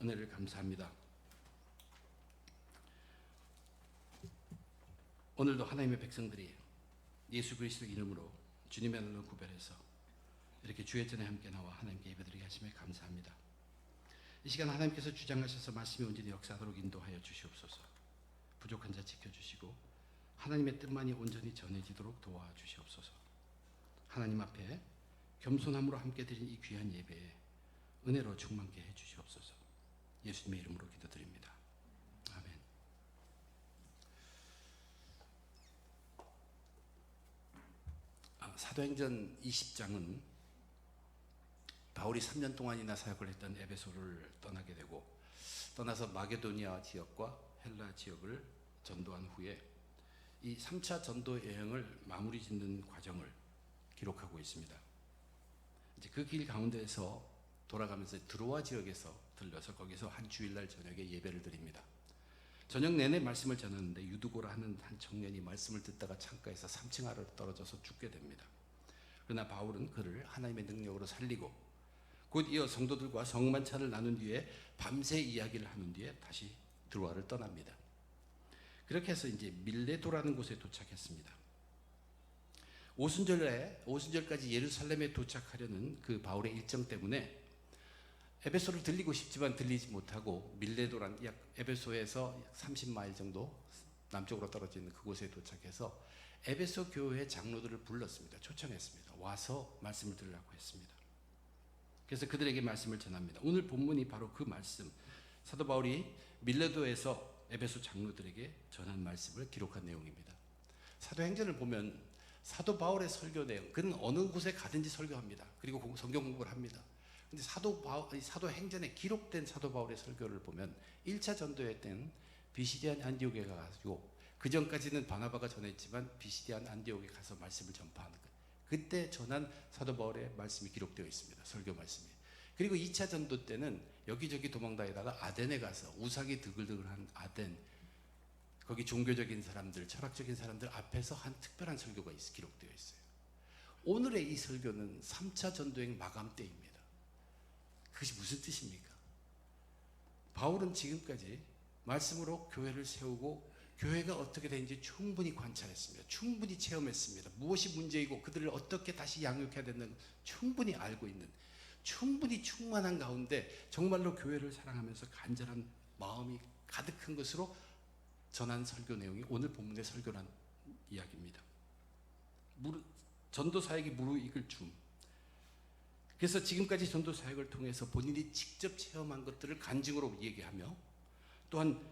은혜를 감사합니다. 오늘도 하나님의 백성들이 예수 그리스도 이름으로 주님의 날로 구별해서 이렇게 주의 전에 함께 나와 하나님께 예배드리게 하심에 감사합니다. 이 시간 하나님께서 주장하셔서 말씀이 온전히 역사하도록 인도하여 주시옵소서. 부족한 자 지켜주시고 하나님의 뜻만이 온전히 전해지도록 도와주시옵소서. 하나님 앞에 겸손함으로 함께 드린 이 귀한 예배에 은혜로 충만케 해주시옵소서. 예수님의 이름으로 기도드립니다. 아멘. 사도행전 20장은 바울이 3년 동안이나 사역을 했던 에베소를 떠나게 되고 떠나서 마게도니아 지역과 헬라 지역을 전도한 후에 이 3차 전도 여행을 마무리 짓는 과정을 기록하고 있습니다. 이제 그 길 가운데에서 돌아가면서 드로아 지역에서 들려서 거기서 한 주일날 저녁에 예배를 드립니다. 저녁 내내 말씀을 전하는데 유두고라 하는 한 청년이 말씀을 듣다가 창가에서 3층 아래로 떨어져서 죽게 됩니다. 그러나 바울은 그를 하나님의 능력으로 살리고 곧 이어 성도들과 성만찬을 나눈 뒤에 밤새 이야기를 하는 뒤에 다시 드로아를 떠납니다. 그렇게 해서 이제 밀레도라는 곳에 도착했습니다. 오순절까지 예루살렘에 도착하려는 그 바울의 일정 때문에 에베소를 들리고 싶지만 들리지 못하고 밀레도란 약 에베소에서 30마일 정도 남쪽으로 떨어져 있는 그곳에 도착해서 에베소 교회 장로들을 불렀습니다. 초청했습니다. 와서 말씀을 들으라고 했습니다. 그래서 그들에게 말씀을 전합니다. 오늘 본문이 바로 그 말씀, 사도 바울이 밀레도에서 에베소 장로들에게 전한 말씀을 기록한 내용입니다. 사도행전을 보면 사도 바울의 설교 내용, 그는 어느 곳에 가든지 설교합니다. 그리고 성경 공부를 합니다. 근데 사도행전에 기록된 사도 바울의 설교를 보면 1차 전도회 때는 비시디안 안디옥에 가가지고 그 전까지는 바나바가 전했지만 비시디안 안디옥에 가서 말씀을 전파하는 거예요. 그때 전한 사도 바울의 말씀이 기록되어 있습니다. 설교 말씀이. 그리고 2차 전도 때는 여기저기 도망다니다가 아덴에 가서 우상이 드글드글한 아덴, 거기 종교적인 사람들, 철학적인 사람들 앞에서 한 특별한 설교가 기록되어 있어요. 오늘의 이 설교는 3차 전도행 마감 때입니다. 그것이 무슨 뜻입니까? 바울은 지금까지 말씀으로 교회를 세우고 교회가 어떻게 되는지 충분히 관찰했습니다. 충분히 체험했습니다. 무엇이 문제이고 그들을 어떻게 다시 양육해야 되는 충분히 알고 있는, 충분히 충만한 가운데 정말로 교회를 사랑하면서 간절한 마음이 가득한 것으로 전한 설교 내용이 오늘 본문의 설교란 이야기입니다. 전도 사역이 무르익을 줌. 그래서 지금까지 전도 사역을 통해서 본인이 직접 체험한 것들을 간증으로 얘기하며 또한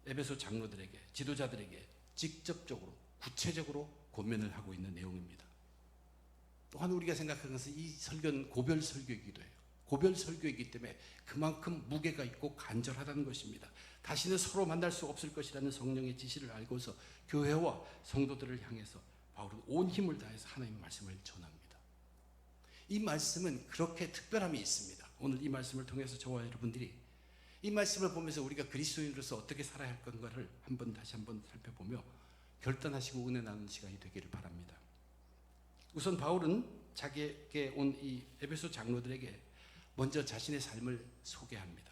에베소 장로들에게, 지도자들에게 직접적으로 구체적으로 권면을 하고 있는 내용입니다. 또한 우리가 생각하는 것은 이 설교는 고별 설교이기도 해요. 고별 설교이기 때문에 그만큼 무게가 있고 간절하다는 것입니다. 다시는 서로 만날 수 없을 것이라는 성령의 지시를 알고서 교회와 성도들을 향해서 바울은 온 힘을 다해서 하나님의 말씀을 전합니다. 이 말씀은 그렇게 특별함이 있습니다. 오늘 이 말씀을 통해서 저와 여러분들이 이 말씀을 보면서 우리가 그리스도인으로서 어떻게 살아야 할 건가를 다시 한번 살펴보며 결단하시고 은혜 나누는 시간이 되기를 바랍니다. 우선 바울은 자기에게 온 이 에베소 장로들에게 먼저 자신의 삶을 소개합니다.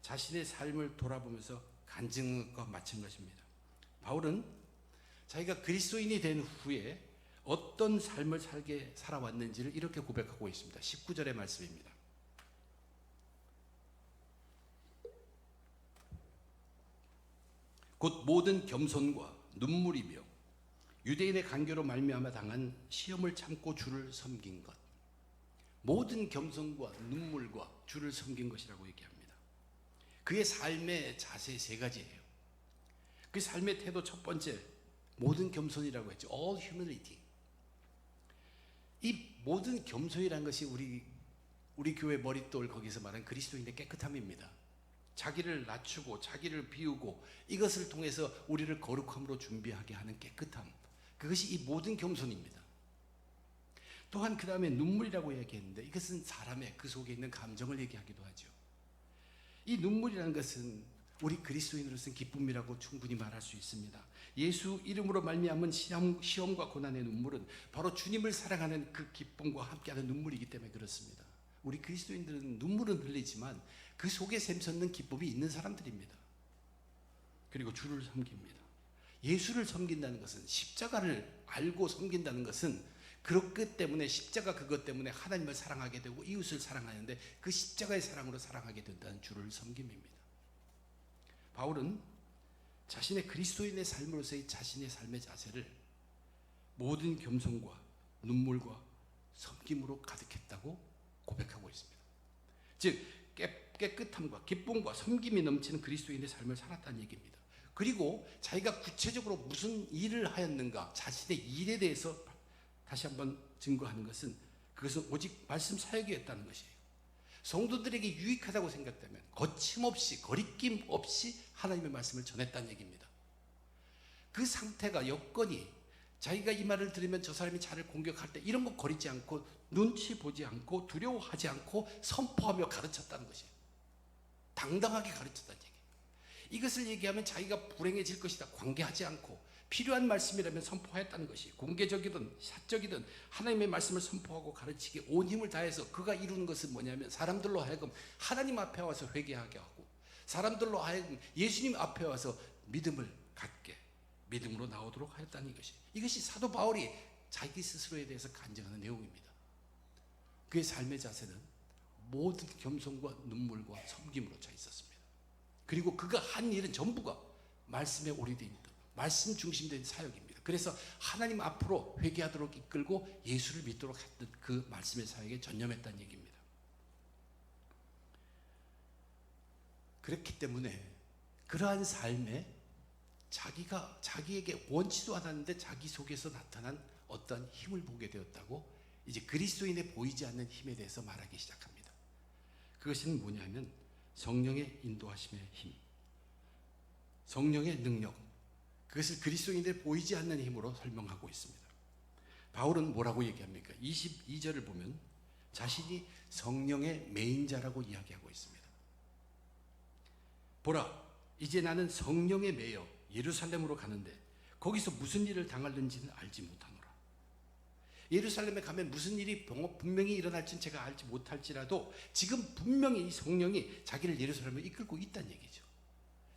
자신의 삶을 돌아보면서 간증과 마친 것입니다. 바울은 자기가 그리스도인이 된 후에 어떤 삶을 살아왔는지를 이렇게 고백하고 있습니다. 19절의 말씀입니다. 곧 모든 겸손과 눈물이며 유대인의 간교로 말미암아 당한 시험을 참고 주를 섬긴 것. 모든 겸손과 눈물과 주를 섬긴 것이라고 얘기합니다. 그의 삶의 자세 세 가지예요. 그 삶의 태도 첫 번째, 모든 겸손이라고 했죠. All humility. 이 모든 겸손이라는 것이 우리 교회 머릿돌 거기서 말하는 그리스도인의 깨끗함입니다. 자기를 낮추고 자기를 비우고 이것을 통해서 우리를 거룩함으로 준비하게 하는 깨끗함, 그것이 이 모든 겸손입니다. 또한 그 다음에 눈물이라고 얘기했는데 이것은 사람의 그 속에 있는 감정을 얘기하기도 하죠. 이 눈물이라는 것은 우리 그리스도인으로서는 기쁨이라고 충분히 말할 수 있습니다. 예수 이름으로 말미암은 시험과 고난의 눈물은 바로 주님을 사랑하는 그 기쁨과 함께하는 눈물이기 때문에 그렇습니다. 우리 그리스도인들은 눈물은 흘리지만 그 속에 샘솟는 기쁨이 있는 사람들입니다. 그리고 주를 섬깁니다. 예수를 섬긴다는 것은, 십자가를 알고 섬긴다는 것은 그렇기 때문에, 십자가 그것 때문에 하나님을 사랑하게 되고 이웃을 사랑하는데 그 십자가의 사랑으로 사랑하게 된다는 주를 섬김입니다. 바울은 자신의 그리스도인의 삶으로서의 자신의 삶의 자세를 모든 겸손과 눈물과 섬김으로 가득했다고 고백하고 있습니다. 즉 깨끗함과 기쁨과 섬김이 넘치는 그리스도인의 삶을 살았다는 얘기입니다. 그리고 자기가 구체적으로 무슨 일을 하였는가, 자신의 일에 대해서 다시 한번 증거하는 것은, 그것은 오직 말씀 사역이었다는 것이에요. 성도들에게 유익하다고 생각되면 거침없이, 거리낌 없이 하나님의 말씀을 전했다는 얘기입니다. 그 상태가, 여건이 자기가 이 말을 들으면 저 사람이 자를 공격할 때 이런 거 거리지 않고, 눈치 보지 않고, 두려워하지 않고 선포하며 가르쳤다는 것이에요. 당당하게 가르쳤다는 얘기예요. 이것을 얘기하면 자기가 불행해질 것이다, 관계하지 않고 필요한 말씀이라면 선포하였다는 것이, 공개적이든 사적이든 하나님의 말씀을 선포하고 가르치기 온 힘을 다해서 그가 이루는 것은 뭐냐면, 사람들로 하여금 하나님 앞에 와서 회개하게 하고, 사람들로 하여금 예수님 앞에 와서 믿음을 갖게, 믿음으로 나오도록 하였다는 것이, 이것이 사도 바울이 자기 스스로에 대해서 간증하는 내용입니다. 그의 삶의 자세는 모든 겸손과 눈물과 섬김으로 차 있었습니다. 그리고 그가 한 일은 전부가 말씀에 오래된 것, 말씀 중심된 사역입니다. 그래서 하나님 앞으로 회개하도록 이끌고 예수를 믿도록 했던 그 말씀의 사역에 전념했다는 얘기입니다. 그렇기 때문에 그러한 삶에 자기에게 원치도 않았는데 자기 속에서 나타난 어떤 힘을 보게 되었다고, 이제 그리스도인의 보이지 않는 힘에 대해서 말하기 시작합니다. 그것은 뭐냐면 성령의 인도하심의 힘, 성령의 능력, 그것을 그리스도인들의 보이지 않는 힘으로 설명하고 있습니다. 바울은 뭐라고 얘기합니까? 22절을 보면 자신이 성령의 매인자라고 이야기하고 있습니다. 보라, 이제 나는 성령에 매여 예루살렘으로 가는데 거기서 무슨 일을 당할는지는 알지 못하노라. 예루살렘에 가면 무슨 일이 분명히 일어날지는 제가 알지 못할지라도 지금 분명히 이 성령이 자기를 예루살렘에 이끌고 있다는 얘기죠.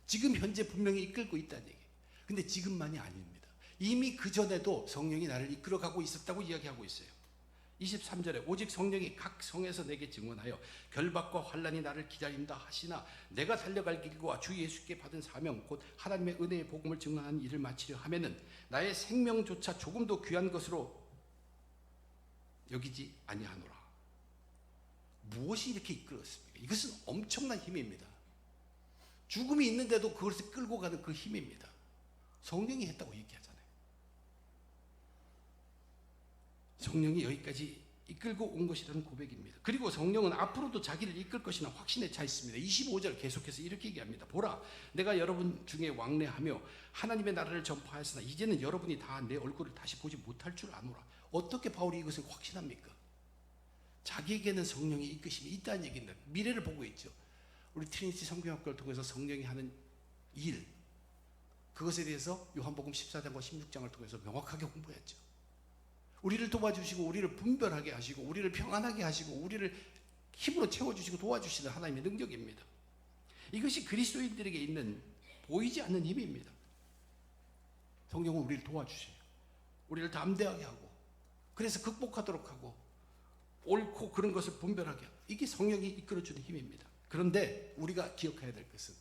지금 현재 분명히 이끌고 있다는 얘기예요. 근데 지금만이 아닙니다. 이미 그 전에도 성령이 나를 이끌어가고 있었다고 이야기하고 있어요. 23절에 오직 성령이 각 성에서 내게 증언하여 결박과 환난이 나를 기다린다 하시나 내가 달려갈 길과 주 예수께 받은 사명 곧 하나님의 은혜의 복음을 증언하는 일을 마치려 하면은 나의 생명조차 조금도 귀한 것으로 여기지 아니하노라. 무엇이 이렇게 이끌었습니까? 이것은 엄청난 힘입니다. 죽음이 있는데도 그것을 끌고 가는 그 힘입니다. 성령이 했다고 얘기하잖아요. 성령이 여기까지 이끌고 온 것이라는 고백입니다. 그리고 성령은 앞으로도 자기를 이끌 것이라는 확신에 차 있습니다. 25절 계속해서 이렇게 얘기합니다. 보라, 내가 여러분 중에 왕래하며 하나님의 나라를 전파하였으나 이제는 여러분이 다 내 얼굴을 다시 보지 못할 줄 아노라. 어떻게 바울이 이것을 확신합니까? 자기에게는 성령의 이끄심이 있다는 얘기인데 미래를 보고 있죠. 우리 트리니티 성경학교를 통해서 성령이 하는 일, 그것에 대해서 요한복음 14장과 16장을 통해서 명확하게 홍보했죠. 우리를 도와주시고 우리를 분별하게 하시고 우리를 평안하게 하시고 우리를 힘으로 채워주시고 도와주시는 하나님의 능력입니다. 이것이 그리스도인들에게 있는 보이지 않는 힘입니다. 성령은 우리를 도와주셔요. 우리를 담대하게 하고, 그래서 극복하도록 하고, 옳고 그런 것을 분별하게 하고, 이게 성령이 이끌어주는 힘입니다. 그런데 우리가 기억해야 될 것은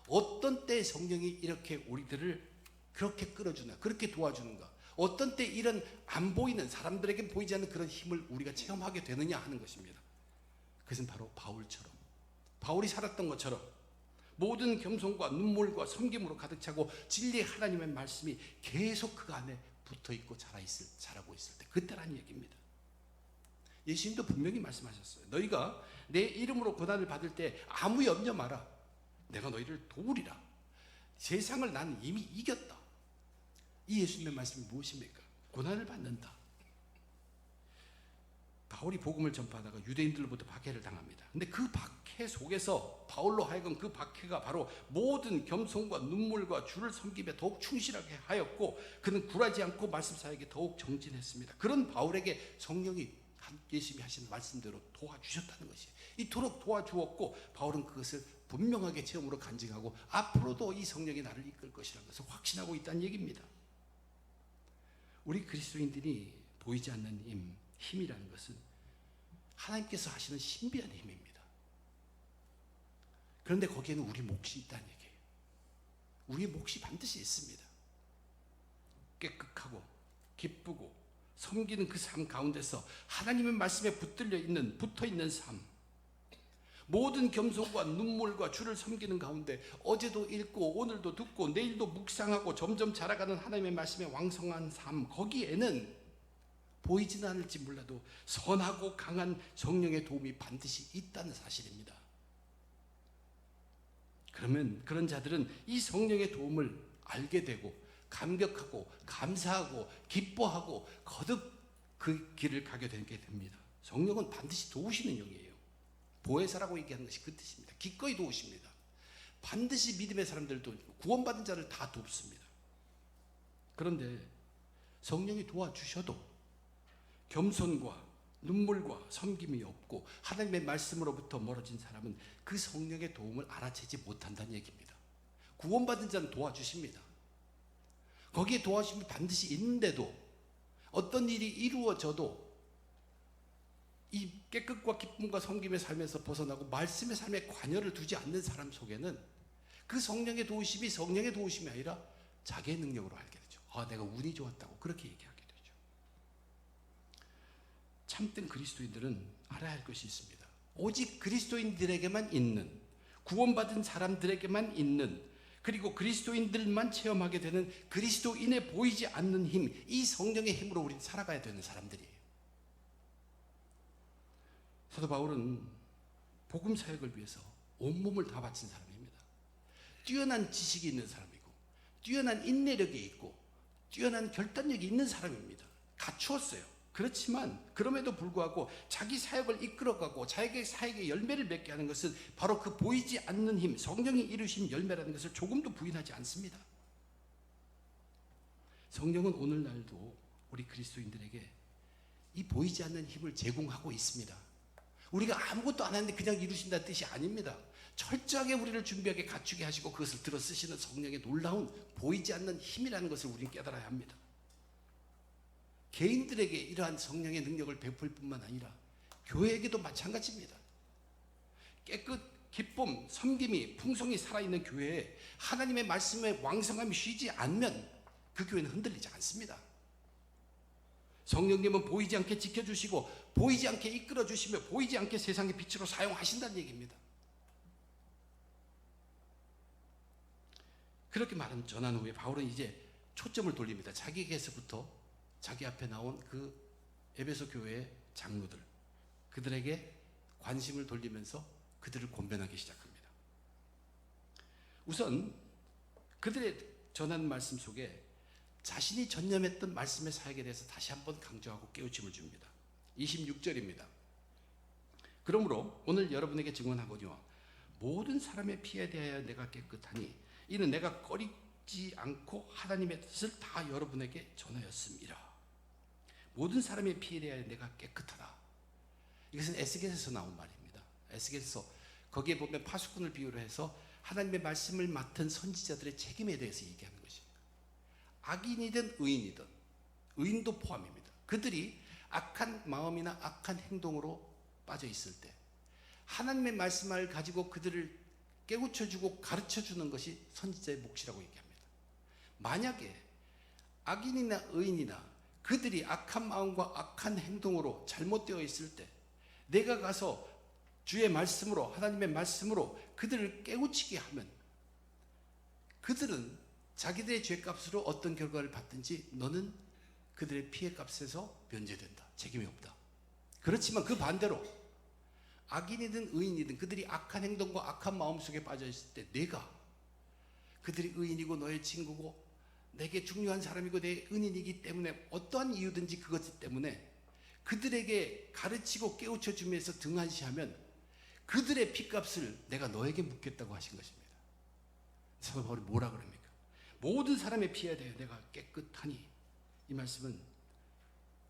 어떤 때 성령이 이렇게 우리들을 그렇게 끌어주나, 그렇게 도와주는가, 어떤 때 이런 안 보이는, 사람들에게 보이지 않는 그런 힘을 우리가 체험하게 되느냐 하는 것입니다. 그것은 바로 바울처럼, 바울이 살았던 것처럼 모든 겸손과 눈물과 섬김으로 가득 차고 진리의 하나님의 말씀이 계속 그 안에 붙어있고 자라고 있을 때, 그때라는 얘기입니다. 예수님도 분명히 말씀하셨어요. 너희가 내 이름으로 고난을 받을 때 아무 염려 마라. 내가 너희를 도우리라. 세상을 나는 이미 이겼다. 이 예수님의 말씀이 무엇입니까? 고난을 받는다. 바울이 복음을 전파하다가 유대인들로부터 박해를 당합니다. 근데 그 박해 속에서 바울로 하여금 그 박해가 바로 모든 겸손과 눈물과 주를 섬김에 더욱 충실하게 하였고, 그는 굴하지 않고 말씀 사역에 더욱 정진했습니다. 그런 바울에게 성령이 예수님이 하신 말씀대로 도와주셨다는 것이에요. 이토록 도와주었고 바울은 그것을 분명하게 체험으로 간직하고 앞으로도 이 성령이 나를 이끌 것이라는 것을 확신하고 있다는 얘기입니다. 우리 그리스도인들이 보이지 않는 힘이라는 것은 하나님께서 하시는 신비한 힘입니다. 그런데 거기에는 우리 몫이 있다는 얘기예요. 우리의 몫이 반드시 있습니다. 깨끗하고 기쁘고 섬기는 그 삶 가운데서 하나님의 말씀에 붙어 있는 삶, 모든 겸손과 눈물과 주를 섬기는 가운데 어제도 읽고 오늘도 듣고 내일도 묵상하고 점점 자라가는 하나님의 말씀의 왕성한 삶, 거기에는 보이지는 않을지 몰라도 선하고 강한 성령의 도움이 반드시 있다는 사실입니다. 그러면 그런 자들은 이 성령의 도움을 알게 되고 감격하고 감사하고 기뻐하고 거듭 그 길을 가게 되게 됩니다. 성령은 반드시 도우시는 영이에요. 보혜사라고 얘기하는 것이 그 뜻입니다. 기꺼이 도우십니다. 반드시 믿음의 사람들도 구원받은 자를 다 돕습니다. 그런데 성령이 도와주셔도 겸손과 눈물과 섬김이 없고 하나님의 말씀으로부터 멀어진 사람은 그 성령의 도움을 알아채지 못한다는 얘기입니다. 구원받은 자는 도와주십니다. 거기에 도와주심이 반드시 있는데도 어떤 일이 이루어져도 이 깨끗과 기쁨과 섬김의 삶에서 벗어나고 말씀의 삶에 관여를 두지 않는 사람 속에는 그 성령의 도우심이 성령의 도우심이 아니라 자기의 능력으로 알게 되죠. 내가 운이 좋았다고 그렇게 얘기하게 되죠. 참된 그리스도인들은 알아야 할 것이 있습니다. 오직 그리스도인들에게만 있는, 구원받은 사람들에게만 있는, 그리고 그리스도인들만 체험하게 되는 그리스도인에 보이지 않는 힘, 이 성령의 힘으로 우리는 살아가야 되는 사람들이에요. 사도 바울은 복음 사역을 위해서 온몸을 다 바친 사람입니다. 뛰어난 지식이 있는 사람이고 뛰어난 인내력이 있고 뛰어난 결단력이 있는 사람입니다. 갖추었어요. 그렇지만 그럼에도 불구하고 자기 사역을 이끌어가고 자기 사역의 열매를 맺게 하는 것은 바로 그 보이지 않는 힘, 성령이 이루신 열매라는 것을 조금도 부인하지 않습니다. 성령은 오늘날도 우리 그리스도인들에게 이 보이지 않는 힘을 제공하고 있습니다. 우리가 아무것도 안 하는데 그냥 이루신다는 뜻이 아닙니다. 철저하게 우리를 준비하게 갖추게 하시고 그것을 들어 쓰시는 성령의 놀라운 보이지 않는 힘이라는 것을 우리는 깨달아야 합니다. 개인들에게 이러한 성령의 능력을 베풀 뿐만 아니라 교회에게도 마찬가지입니다. 깨끗, 기쁨, 섬김이 풍성히 살아있는 교회에 하나님의 말씀의 왕성함이 쉬지 않으면 그 교회는 흔들리지 않습니다. 성령님은 보이지 않게 지켜주시고 보이지 않게 이끌어주시며 보이지 않게 세상의 빛으로 사용하신다는 얘기입니다. 그렇게 전한 후에 바울은 이제 초점을 돌립니다. 자기에게서부터 자기 앞에 나온 그 에베소 교회의 장로들, 그들에게 관심을 돌리면서 그들을 권면하기 시작합니다. 우선 그들의 전하는 말씀 속에 자신이 전념했던 말씀의 사역에 대해서 다시 한번 강조하고 깨우침을 줍니다. 26절입니다. 그러므로 오늘 여러분에게 증언하거니와 모든 사람의 피에 대하여 내가 깨끗하니 이는 내가 꺼리지 않고 하나님의 뜻을 다 여러분에게 전하였음이라. 모든 사람의 피에 대하여 내가 깨끗하다. 이것은 에스겔에서 나온 말입니다. 에스겔에서 거기에 보면 파수꾼을 비유로 해서 하나님의 말씀을 맡은 선지자들의 책임에 대해서 얘기하는 것입니다. 악인이든 의인이든, 의인도 포함입니다. 그들이 악한 마음이나 악한 행동으로 빠져 있을 때 하나님의 말씀을 가지고 그들을 깨우쳐주고 가르쳐주는 것이 선지자의 몫이라고 얘기합니다. 만약에 악인이나 의인이나 그들이 악한 마음과 악한 행동으로 잘못되어 있을 때 내가 가서 주의 말씀으로, 하나님의 말씀으로 그들을 깨우치게 하면 그들은 자기들의 죄값으로 어떤 결과를 받든지 너는 그들의 피해값에서 면제된다. 책임이 없다. 그렇지만 그 반대로 악인이든 의인이든 그들이 악한 행동과 악한 마음 속에 빠져 있을 때 내가 그들이 의인이고 너의 친구고 내게 중요한 사람이고 내 은인이기 때문에 어떠한 이유든지 그것 때문에 그들에게 가르치고 깨우쳐 주면서 등한시하면 그들의 피값을 내가 너에게 묻겠다고 하신 것입니다. 사도 바울이 뭐라 그럽니까? 모든 사람의 피에 대해 내가 깨끗하니, 이 말씀은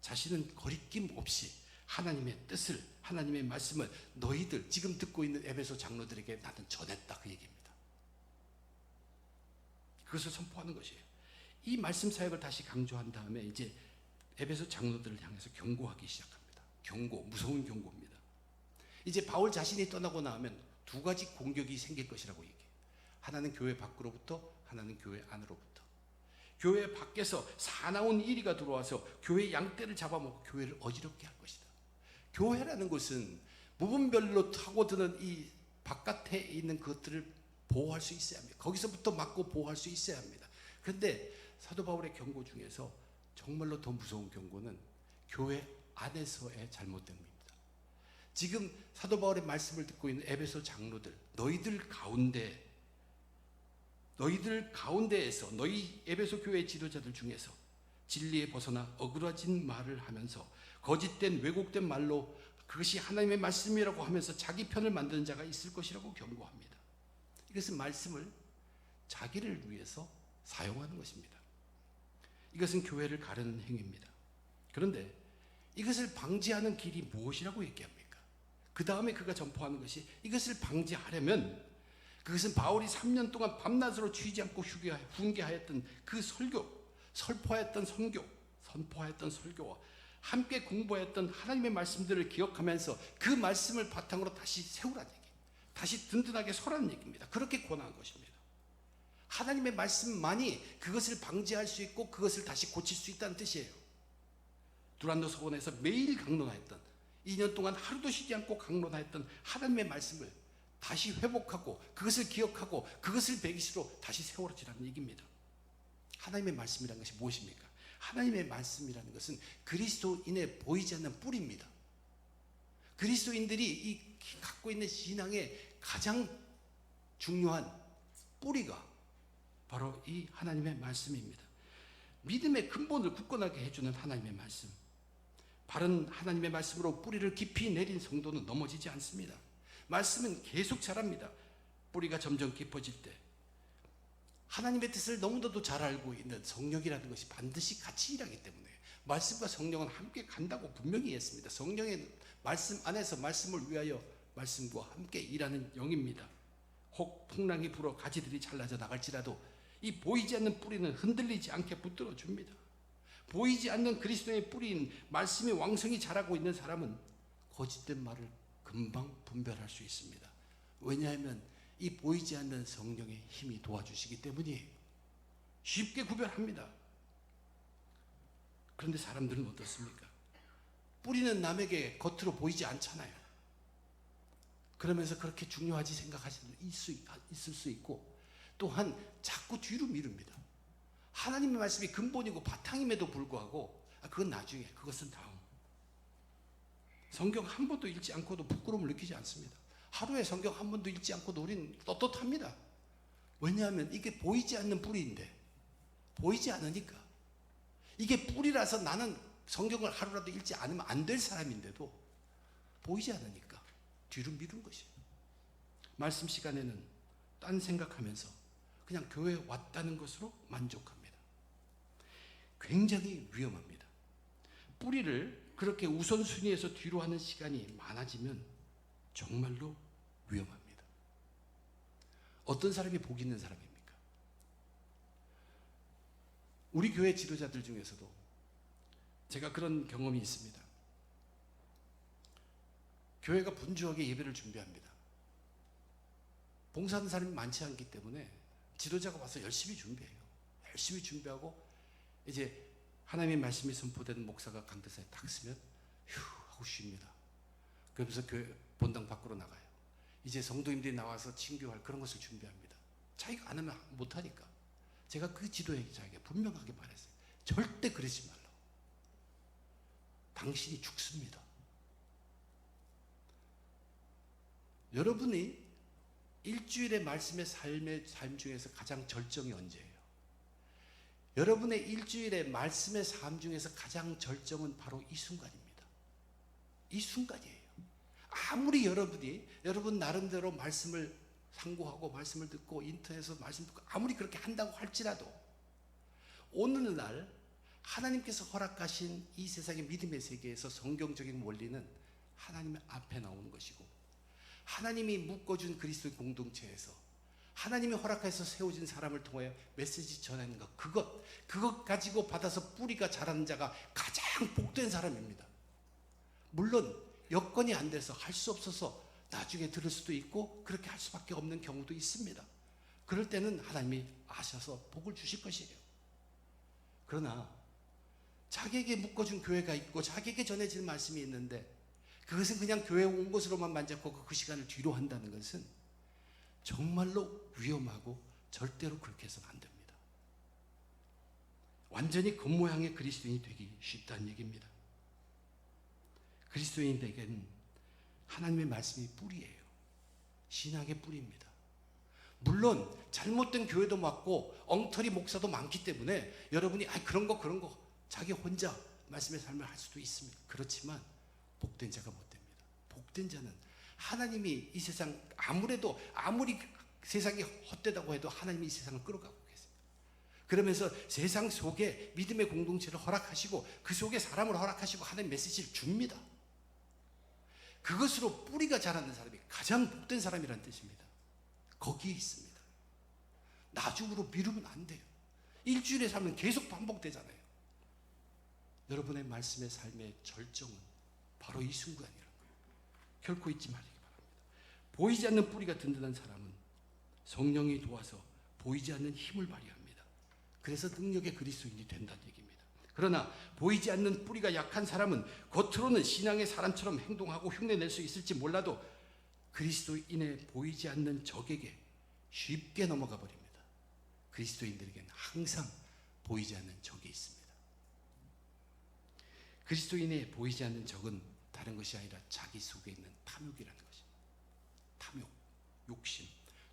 자신은 거리낌 없이 하나님의 뜻을, 하나님의 말씀을 너희들 지금 듣고 있는 에베소 장로들에게 나는 전했다, 그 얘기입니다. 그것을 선포하는 것이에요. 이 말씀 사역을 다시 강조한 다음에 이제 에베소 장로들을 향해서 경고하기 시작합니다. 경고, 무서운 경고입니다. 이제 바울 자신이 떠나고 나면 두 가지 공격이 생길 것이라고 얘기해요. 하나는 교회 밖으로부터, 하나는 교회 안으로부터. 교회 밖에서 사나운 이리가 들어와서 교회 양떼를 잡아먹고 교회를 어지럽게 할 것이다. 교회라는 것은 부분별로 타고드는 이 바깥에 있는 것들을 보호할 수 있어야 합니다. 거기서부터 막고 보호할 수 있어야 합니다. 그런데 사도 바울의 경고 중에서 정말로 더 무서운 경고는 교회 안에서의 잘못됨입니다. 지금 사도 바울의 말씀을 듣고 있는 에베소 장로들, 너희들 가운데에서 너희 에베소 교회 지도자들 중에서 진리에 벗어나 어그러진 말을 하면서 거짓된 왜곡된 말로 그것이 하나님의 말씀이라고 하면서 자기 편을 만드는 자가 있을 것이라고 경고합니다. 이것은 말씀을 자기를 위해서 사용하는 것입니다. 이것은 교회를 가르는 행위입니다. 그런데 이것을 방지하는 길이 무엇이라고 얘기합니까? 그 다음에 그가 선포하는 것이, 이것을 방지하려면 그것은 바울이 3년 동안 밤낮으로 쉬지 않고 훈계하였던 그 설교, 선포하였던 설교와 함께 공부하였던 하나님의 말씀들을 기억하면서 그 말씀을 바탕으로 다시 세우라는 얘기, 다시 든든하게 서라는 얘기입니다. 그렇게 권한 것입니다. 하나님의 말씀만이 그것을 방지할 수 있고 그것을 다시 고칠 수 있다는 뜻이에요. 두란노 서원에서 매일 강론하였던, 2년 동안 하루도 쉬지 않고 강론하였던 하나님의 말씀을 다시 회복하고 그것을 기억하고 그것을 베이스로 다시 세워지라는 얘기입니다. 하나님의 말씀이라는 것이 무엇입니까? 하나님의 말씀이라는 것은 그리스도인의 보이지 않는 뿌리입니다. 그리스도인들이 갖고 있는 신앙의 가장 중요한 뿌리가 바로 이 하나님의 말씀입니다. 믿음의 근본을 굳건하게 해주는 하나님의 말씀. 바른 하나님의 말씀으로 뿌리를 깊이 내린 성도는 넘어지지 않습니다. 말씀은 계속 자랍니다. 뿌리가 점점 깊어질 때 하나님의 뜻을 너무나도 잘 알고 있는 성령이라는 것이 반드시 같이 일하기 때문에 말씀과 성령은 함께 간다고 분명히 했습니다. 성령의 말씀 안에서 말씀을 위하여 말씀과 함께 일하는 영입니다. 혹 풍랑이 불어 가지들이 잘라져 나갈지라도 이 보이지 않는 뿌리는 흔들리지 않게 붙들어 줍니다. 보이지 않는 그리스도의 뿌리인 말씀이 왕성히 자라고 있는 사람은 거짓된 말을 금방 분별할 수 있습니다. 왜냐하면 이 보이지 않는 성령의 힘이 도와주시기 때문이에요. 쉽게 구별합니다. 그런데 사람들은 어떻습니까? 뿌리는 남에게 겉으로 보이지 않잖아요. 그러면서 그렇게 중요하지 생각하시는 분이 있을 수 있고, 또한 자꾸 뒤로 미룹니다. 하나님의 말씀이 근본이고 바탕임에도 불구하고 그건 나중에, 그것은 다음. 성경 한 번도 읽지 않고도 부끄러움을 느끼지 않습니다. 하루에 성경 한 번도 읽지 않고도 우리는 떳떳합니다. 왜냐하면 이게 보이지 않는 뿌리인데, 보이지 않으니까. 이게 뿌리라서 나는 성경을 하루라도 읽지 않으면 안 될 사람인데도 보이지 않으니까 뒤로 미룬 것이에요. 말씀 시간에는 딴 생각하면서 그냥 교회에 왔다는 것으로 만족합니다. 굉장히 위험합니다. 뿌리를 그렇게 우선순위에서 뒤로 하는 시간이 많아지면 정말로 위험합니다. 어떤 사람이 복 있는 사람입니까? 우리 교회 지도자들 중에서도 제가 그런 경험이 있습니다. 교회가 분주하게 예배를 준비합니다. 봉사하는 사람이 많지 않기 때문에 지도자가 와서 열심히 준비해요. 열심히 준비하고 이제 하나님의 말씀이 선포되는 목사가 강대상에 딱 쓰면 휴 하고 쉽니다. 그러면서 교회 본당 밖으로 나가요. 이제 성도님들이 나와서 친교할 그런 것을 준비합니다. 자기가 안 하면 못하니까. 제가 그 지도자에게 분명하게 말했어요. 절대 그러지 말라고. 당신이 죽습니다. 여러분이 일주일의 말씀의 삶 중에서 가장 절정이 언제예요? 여러분의 일주일의 말씀의 삶 중에서 가장 절정은 바로 이 순간입니다. 이 순간이에요. 아무리 여러분 나름대로 말씀을 상고하고 말씀을 듣고 인터넷에서 말씀 듣고 아무리 그렇게 한다고 할지라도 오늘날 하나님께서 허락하신 이 세상의 믿음의 세계에서 성경적인 원리는 하나님의 앞에 나오는 것이고, 하나님이 묶어준 그리스도의 공동체에서 하나님이 허락해서 세워진 사람을 통하여 메시지 전하는 것, 그것 가지고 받아서 뿌리가 자라는 자가 가장 복된 사람입니다. 물론 여건이 안 돼서 할 수 없어서 나중에 들을 수도 있고 그렇게 할 수밖에 없는 경우도 있습니다. 그럴 때는 하나님이 아셔서 복을 주실 것이에요. 그러나 자기에게 묶어준 교회가 있고 자기에게 전해질 말씀이 있는데 그것은 그냥 교회에 온 것으로만 만족하고 그 시간을 뒤로 한다는 것은 정말로 위험하고 절대로 그렇게 해서는 안 됩니다. 완전히 겉모양의 그리스도인이 되기 쉽다는 얘기입니다. 그리스도인에게는 하나님의 말씀이 뿌리예요. 신앙의 뿌리입니다. 물론 잘못된 교회도 많고 엉터리 목사도 많기 때문에 여러분이 그런 거 자기 혼자 말씀의 삶을 할 수도 있습니다. 그렇지만 복된 자가 못 됩니다. 복된 자는 하나님이 이 세상 아무리 세상이 헛되다고 해도 하나님이 이 세상을 끌어가고 계세요. 그러면서 세상 속에 믿음의 공동체를 허락하시고 그 속에 사람을 허락하시고 하나님 메시지를 줍니다. 그것으로 뿌리가 자라는 사람이 가장 복된 사람이라는 뜻입니다. 거기에 있습니다. 나중으로 미루면 안 돼요. 일주일에 살면 계속 반복되잖아요. 여러분의 말씀의 삶의 절정은 바로 이 순간이라는 거예요. 결코 잊지 말기 바랍니다. 보이지 않는 뿌리가 든든한 사람은 성령이 도와서 보이지 않는 힘을 발휘합니다. 그래서 능력의 그리스도인이 된다는 얘기입니다. 그러나 보이지 않는 뿌리가 약한 사람은 겉으로는 신앙의 사람처럼 행동하고 흉내낼 수 있을지 몰라도 그리스도인의 보이지 않는 적에게 쉽게 넘어가 버립니다. 그리스도인들에게는 항상 보이지 않는 적이 있습니다. 그리스도인의 보이지 않는 적은 다른 것이 아니라 자기 속에 있는 탐욕이라는 것입니다. 탐욕, 욕심,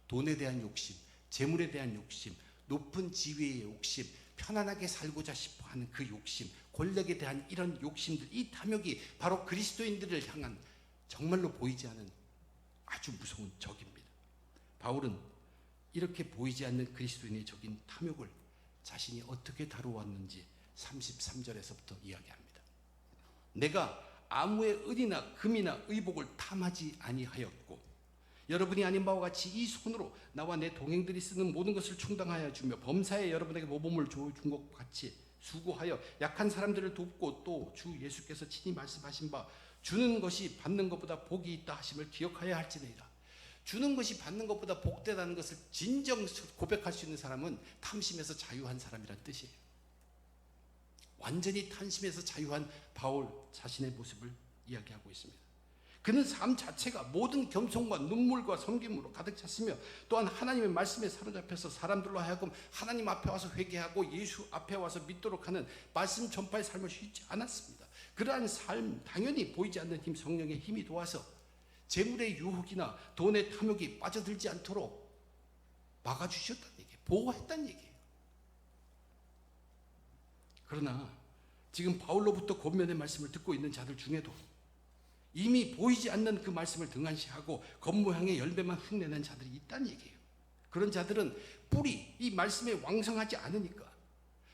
돈에 대한 욕심, 재물에 대한 욕심, 높은 지위의 욕심, 편안하게 살고자 싶어하는 그 욕심, 권력에 대한 이런 욕심들, 이 탐욕이 바로 그리스도인들을 향한 정말로 보이지 않는 아주 무서운 적입니다. 바울은 이렇게 보이지 않는 그리스도인의 적인 탐욕을 자신이 어떻게 다루었는지 33절에서부터 이야기합니다. 내가 아무의 은이나 금이나 의복을 탐하지 아니하였고 여러분이 아닌 바와 같이 이 손으로 나와 내 동행들이 쓰는 모든 것을 충당하여 주며 범사에 여러분에게 모범을 준 것 같이 수고하여 약한 사람들을 돕고 또 주 예수께서 친히 말씀하신 바 주는 것이 받는 것보다 복이 있다 하심을 기억하여야 할지니라. 주는 것이 받는 것보다 복되다는 것을 진정 고백할 수 있는 사람은 탐심에서 자유한 사람이란 뜻이에요. 완전히 탐심에서 자유한 바울 자신의 모습을 이야기하고 있습니다. 그는 삶 자체가 모든 겸손과 눈물과 섬김으로 가득 찼으며 또한 하나님의 말씀에 사로잡혀서 사람들로 하여금 하나님 앞에 와서 회개하고 예수 앞에 와서 믿도록 하는 말씀 전파의 삶을 쉬지 않았습니다. 그러한 삶, 당연히 보이지 않는 힘, 성령의 힘이 도와서 재물의 유혹이나 돈의 탐욕이 빠져들지 않도록 막아주셨다는 얘기예요. 보호했다는 얘기예요. 그러나 지금 바울로부터 권면의 말씀을 듣고 있는 자들 중에도 이미 보이지 않는 그 말씀을 등한시하고 겉모양의 열매만 흉내낸 자들이 있다는 얘기예요. 그런 자들은 뿌리, 이 말씀에 왕성하지 않으니까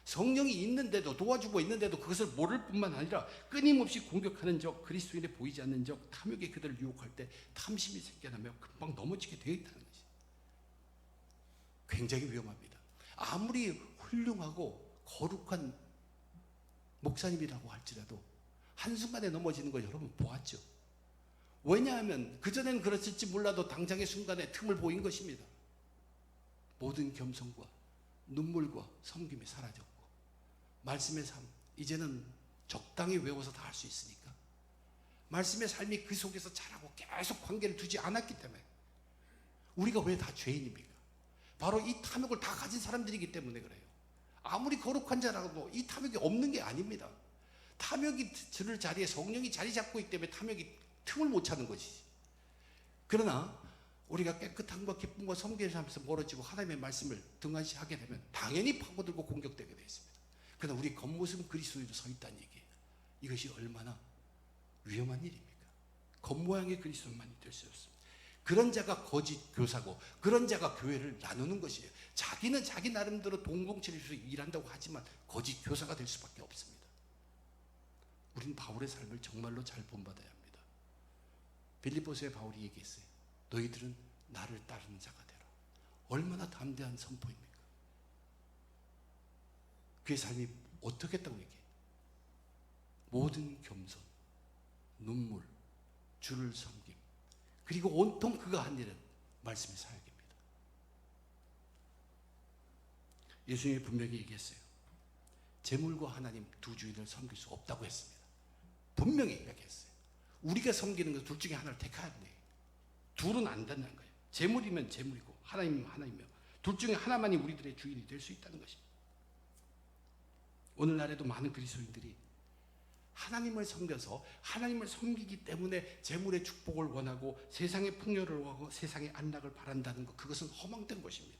성령이 있는데도 도와주고 있는데도 그것을 모를 뿐만 아니라 끊임없이 공격하는 적, 그리스도인의 보이지 않는 적, 탐욕이 그들을 유혹할 때 탐심이 생겨나며 금방 넘어지게 되어 있다는 것이 굉장히 위험합니다. 아무리 훌륭하고 거룩한 목사님이라고 할지라도 한순간에 넘어지는 걸 여러분 보았죠. 왜냐하면 그전에는 그랬을지 몰라도 당장의 순간에 틈을 보인 것입니다. 모든 겸손과 눈물과 섬김이 사라졌고 말씀의 삶, 이제는 적당히 외워서 다 할 수 있으니까 말씀의 삶이 그 속에서 자라고 계속 관계를 두지 않았기 때문에 우리가 왜 다 죄인입니까? 바로 이 탐욕을 다 가진 사람들이기 때문에 그래요. 아무리 거룩한 자라도 이 탐욕이 없는 게 아닙니다. 탐욕이 들을 자리에 성령이 자리 잡고 있기 때문에 탐욕이 틈을 못 차는 것이지. 그러나 우리가 깨끗함과 기쁨과 섬김을 하면서 멀어지고 하나님의 말씀을 등한시하게 되면 당연히 파고들고 공격되게 되어 있습니다. 그러나 우리 겉모습은 그리스도인으로 서 있다는 얘기예요. 이것이 얼마나 위험한 일입니까? 겉모양의 그리스도인만이 될 수 없습니다. 그런 자가 거짓 교사고 그런 자가 교회를 나누는 것이에요. 자기는 자기 나름대로 동공체를 위해서 일한다고 하지만 거짓 교사가 될 수밖에 없습니다. 우리는 바울의 삶을 정말로 잘 본받아야 합니다. 빌립보서에 바울이 얘기했어요. 너희들은 나를 따르는 자가 되라. 얼마나 담대한 선포입니까? 그의 삶이 어떻게 했다고 얘기해요? 모든 겸손, 눈물, 주를 섬김, 그리고 온통 그가 한 일은 말씀의 사역입니다. 예수님이 분명히 얘기했어요. 재물과 하나님 두 주인을 섬길 수 없다고 했습니다. 분명히 얘기했어요. 우리가 섬기는 것 둘 중에 하나를 택해야 돼요. 둘은 안 된다는 거예요. 재물이면 재물이고 하나님이면 하나님이며 둘 중에 하나만이 우리들의 주인이 될 수 있다는 것입니다. 오늘날에도 많은 그리스도인들이 하나님을 섬겨서 하나님을 섬기기 때문에 재물의 축복을 원하고 세상의 풍요를 원하고 세상의 안락을 바란다는 것, 그것은 허망된 것입니다.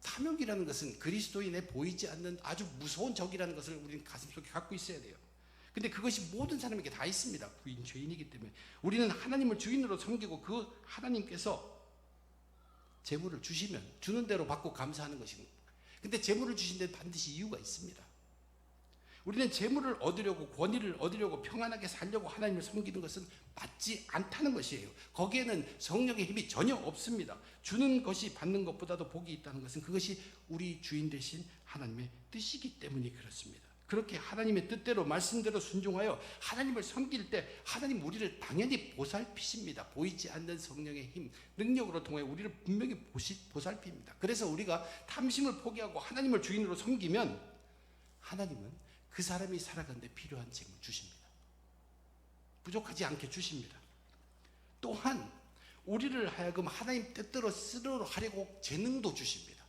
탐욕이라는 것은 그리스도인의 보이지 않는 아주 무서운 적이라는 것을 우리는 가슴속에 갖고 있어야 돼요. 근데 그것이 모든 사람에게 다 있습니다. 부인 죄인이기 때문에 우리는 하나님을 주인으로 섬기고 그 하나님께서 재물을 주시면 주는 대로 받고 감사하는 것입니다. 근데 재물을 주신 데 반드시 이유가 있습니다. 우리는 재물을 얻으려고 권위를 얻으려고 평안하게 살려고 하나님을 섬기는 것은 맞지 않다는 것이에요. 거기에는 성령의 힘이 전혀 없습니다. 주는 것이 받는 것보다도 복이 있다는 것은 그것이 우리 주인 되신 하나님의 뜻이기 때문이 그렇습니다. 그렇게 하나님의 뜻대로 말씀대로 순종하여 하나님을 섬길 때 하나님 우리를 당연히 보살피십니다. 보이지 않는 성령의 힘, 능력으로 통해 우리를 분명히 보살핍니다. 그래서 우리가 탐심을 포기하고 하나님을 주인으로 섬기면 하나님은 그 사람이 살아가는데 필요한 재물 주십니다. 부족하지 않게 주십니다. 또한 우리를 하여금 하나님 뜻대로 쓰도록 하려고 재능도 주십니다.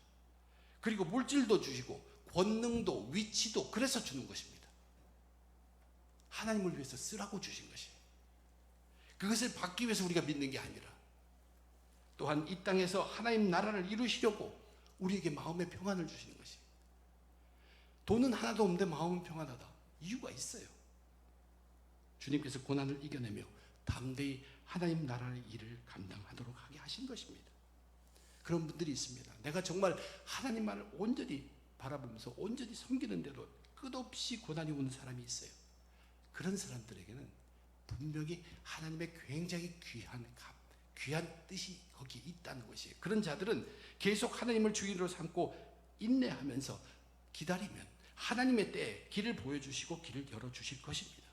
그리고 물질도 주시고 권능도 위치도 그래서 주는 것입니다. 하나님을 위해서 쓰라고 주신 것이에요. 그것을 받기 위해서 우리가 믿는 게 아니라 또한 이 땅에서 하나님 나라를 이루시려고 우리에게 마음의 평안을 주시는 것이에요. 돈은 하나도 없는데 마음은 평안하다. 이유가 있어요. 주님께서 고난을 이겨내며 담대히 하나님 나라의 일을 감당하도록 하게 하신 것입니다. 그런 분들이 있습니다. 내가 정말 하나님만을 온전히 바라보면서 온전히 섬기는데도 끝없이 고난이 오는 사람이 있어요. 그런 사람들에게는 분명히 하나님의 굉장히 귀한 뜻이 거기에 있다는 것이에요. 그런 자들은 계속 하나님을 주인으로 삼고 인내하면서 기다리면 하나님의 때에 길을 보여주시고 길을 열어주실 것입니다.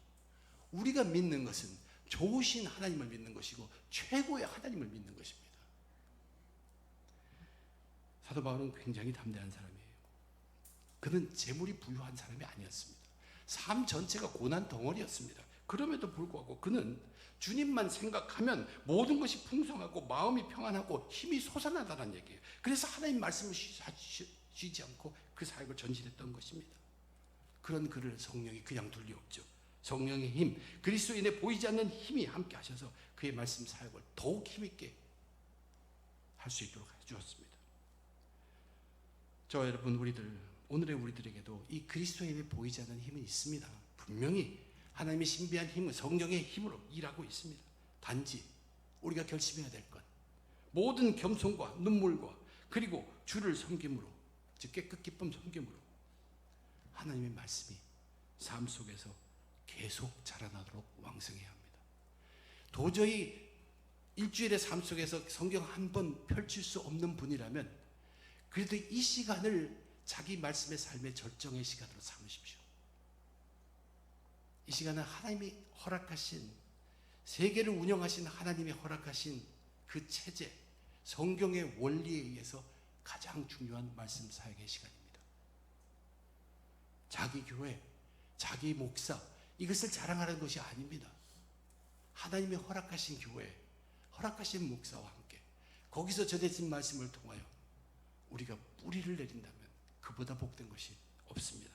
우리가 믿는 것은 좋으신 하나님을 믿는 것이고 최고의 하나님을 믿는 것입니다. 사도 바울은 굉장히 담대한 사람이에요. 그는 재물이 부유한 사람이 아니었습니다. 삶 전체가 고난 덩어리였습니다. 그럼에도 불구하고 그는 주님만 생각하면 모든 것이 풍성하고 마음이 평안하고 힘이 솟아나다는 얘기예요. 그래서 하나님 말씀을 쉬지 않고 그 사역을 전진했던 것입니다. 그런 그를 성령이 그냥 둘 리 없죠. 성령의 힘, 그리스도인의 보이지 않는 힘이 함께 하셔서 그의 말씀 사역을 더욱 힘있게 할 수 있도록 해주었습니다. 저와 여러분, 오늘의 우리들에게도 이 그리스도인의 보이지 않는 힘은 있습니다. 분명히 하나님의 신비한 힘은 성령의 힘으로 일하고 있습니다. 단지 우리가 결심해야 될 것, 모든 겸손과 눈물과 그리고 주를 섬김으로, 즉 깨끗 기쁨 섬김으로 하나님의 말씀이 삶 속에서 계속 자라나도록 왕성해야 합니다. 도저히 일주일의 삶 속에서 성경 한 번 펼칠 수 없는 분이라면 그래도 이 시간을 자기 말씀의 삶의 절정의 시간으로 삼으십시오. 이 시간은 하나님이 허락하신, 세계를 운영하신 하나님이 허락하신 그 체제, 성경의 원리에 의해서 가장 중요한 말씀 사역의 시간입니다. 자기 교회, 자기 목사, 이것을 자랑하는 것이 아닙니다. 하나님이 허락하신 교회, 허락하신 목사와 함께 거기서 전해진 말씀을 통하여 우리가 뿌리를 내린다면 그보다 복된 것이 없습니다.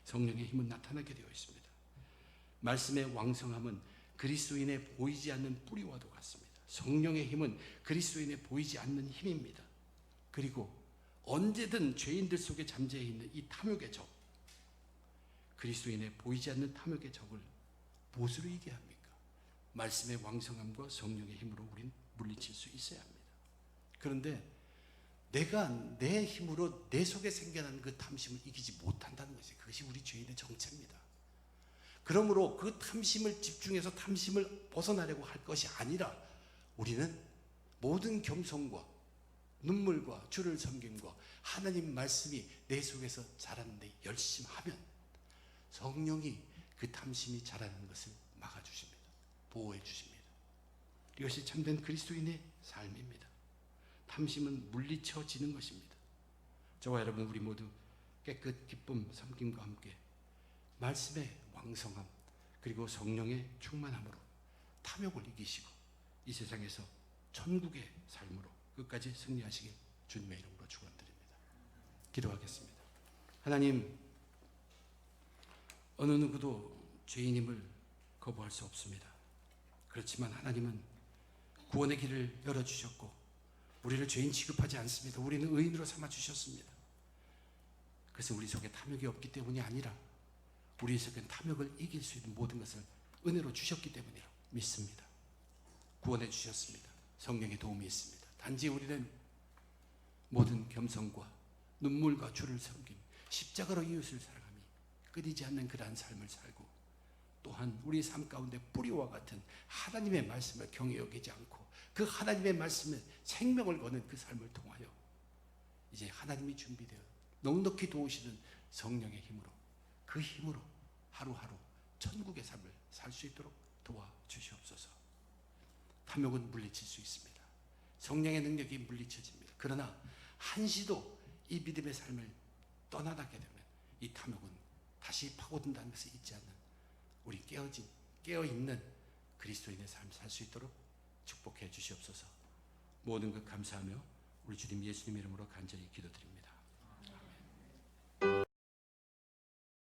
성령의 힘은 나타나게 되어 있습니다. 말씀의 왕성함은 그리스도인의 보이지 않는 뿌리와도 같습니다. 성령의 힘은 그리스도인의 보이지 않는 힘입니다. 그리고 언제든 죄인들 속에 잠재해 있는 이 탐욕의 적, 그리스도인의 보이지 않는 탐욕의 적을 무엇으로 이겨야 합니까? 말씀의 왕성함과 성령의 힘으로 우린 물리칠 수 있어야 합니다. 그런데 내가 내 힘으로 내 속에 생겨난 그 탐심을 이기지 못한다는 것이, 그것이 우리 죄인의 정체입니다. 그러므로 그 탐심을 집중해서 탐심을 벗어나려고 할 것이 아니라 우리는 모든 겸손과 눈물과 주를 섬김과 하나님 말씀이 내 속에서 자라는데 열심하면 성령이 그 탐심이 자라는 것을 막아주십니다. 보호해 주십니다. 이것이 참된 그리스도인의 삶입니다. 탐심은 물리쳐지는 것입니다. 저와 여러분, 우리 모두 깨끗 기쁨 섬김과 함께 말씀의 왕성함 그리고 성령의 충만함으로 탐욕을 이기시고 이 세상에서 천국의 삶으로 끝까지 승리하시길 주님의 이름으로 축원드립니다. 기도하겠습니다. 하나님, 어느 누구도 죄인임을 거부할 수 없습니다. 그렇지만 하나님은 구원의 길을 열어주셨고 우리를 죄인 취급하지 않습니다. 우리는 의인으로 삼아주셨습니다. 그것은 우리 속에 탐욕이 없기 때문이 아니라 우리 속에 탐욕을 이길 수 있는 모든 것을 은혜로 주셨기 때문이라고 믿습니다. 구원해 주셨습니다. 성령의 도움이 있습니다. 단지 우리는 모든 겸손과 눈물과 주를 섬김, 십자가로 이웃을 사랑하며 끊이지 않는 그러한 삶을 살고 또한 우리 삶 가운데 뿌리와 같은 하나님의 말씀을 경히 여기지 않고 그 하나님의 말씀에 생명을 거는 그 삶을 통하여 이제 하나님이 준비되어 넉넉히 도우시는 성령의 힘으로, 그 힘으로 하루하루 천국의 삶을 살 수 있도록 도와주시옵소서. 탐욕은 물리칠 수 있습니다. 성령의 능력이 물리쳐집니다. 그러나 한시도 이 믿음의 삶을 떠나게 되면 이 탐욕은 다시 파고든다는 것을 잊지 않는 우리 깨어있는 그리스도인의 삶을 살 수 있도록 축복해 주시옵소서. 모든 것 감사하며 우리 주님 예수님 이름으로 간절히 기도드립니다.